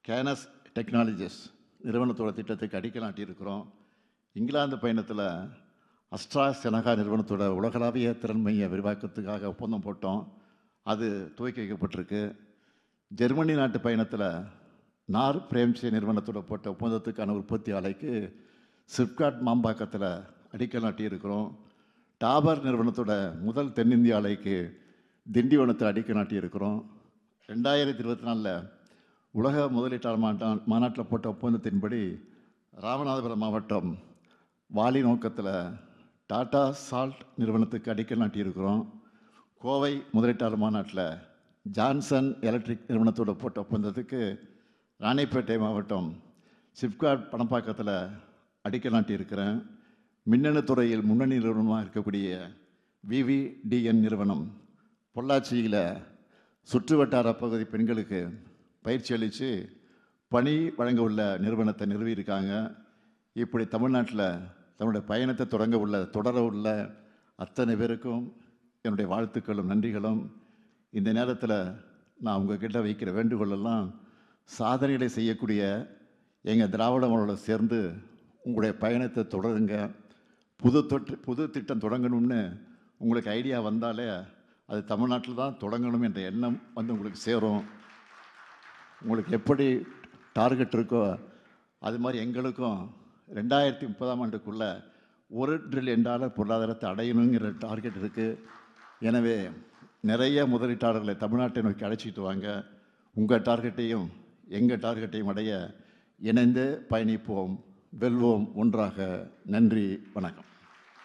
Cannes technologies நிறுவனத்தோட திட்டத்துக்கு அடிக்கல் நாட்டியிருக்கிறோம். இங்கிலாந்து பயணத்தில் அஸ்ட்ராசெனகா நிறுவனத்தோட உலகளாவிய திறன் மைய விரிவாக்கத்துக்காக ஒப்பந்தம் போட்டோம். அது துவக்கி வைக்கப்பட்டிருக்கு. ஜெர்மனி நாட்டு பயணத்தில் நார் பிரேம்சே நிறுவனத்தோட போட்ட ஒப்பந்தத்துக்கான உற்பத்தி ஆலைக்கு சிப்காட் மாம்பாக்கத்தில் அடிக்கல் நாட்டியிருக்கிறோம். டாபர் நிறுவனத்தோட முதல் தென்னிந்திய ஆலைக்கு திண்டிவனத்தில் அடிக்கல் நாட்டியிருக்கிறோம். 2024 உலக முதலீட்டாளர் மாநாட்டில் போட்ட ஒப்பந்தத்தின்படி ராமநாதபுரம் மாவட்டம் வாலி நோக்கத்தில் டாடா சால்ட் நிறுவனத்துக்கு அடிக்கல் நாட்டியிருக்கிறோம். கோவை முதலீட்டாளர் மாநாட்டில் ஜான்சன் எலக்ட்ரிக் நிறுவனத்தோடு போட்ட ஒப்பந்தத்துக்கு ராணிப்பேட்டை மாவட்டம் சிப்காட் பணப்பாக்கத்தில் அடிக்கல் நாட்டியிருக்கிறேன். மின்னணு துறையில் முன்னணி நிறுவனமாக இருக்கக்கூடிய விவிடிஎன் நிறுவனம் பொள்ளாச்சியில் சுற்று வட்டார பகுதி பெண்களுக்கு பயிற்சி அளித்து பணி வழங்க உள்ள நிறுவனத்தை நிறுவியிருக்காங்க. இப்படி தமிழ்நாட்டில் தன்னுடைய பயணத்தை தொடர உள்ள அத்தனை பேருக்கும் என்னுடைய வாழ்த்துக்களும் நன்றிகளும். இந்த நேரத்தில் நான் உங்ககிட்ட வைக்கிற வேண்டுகோளெல்லாம் சாதனைகளை செய்யக்கூடிய எங்கள் திராவிட மாடலோட சேர்ந்து உங்களுடைய பயணத்தை தொடருங்க. புது திட்டம் தொடங்கணும்னு உங்களுக்கு ஐடியா வந்தாலே அது தமிழ்நாட்டில் தான் தொடங்கணும் என்ற எண்ணம் வந்து உங்களுக்கு சேரும். உங்களுக்கு எப்படி டார்கெட் இருக்கோ அது மாதிரி எங்களுக்கும் 2030ஆம் ஆண்டுக்குள்ளே $1 ட்ரில்லியன் பொருளாதாரத்தை அடையணுங்கிற டார்கெட் இருக்குது. எனவே நிறைய முதலீட்டாளர்களை தமிழ்நாட்டை நோக்கி அழைச்சிட்டு வாங்க. உங்கள் டார்கெட்டையும் எங்கள் டார்கெட்டையும் அடைய இணைந்து பயணிப்போம், வெல்வோம் ஒன்றாக. நன்றி, வணக்கம்.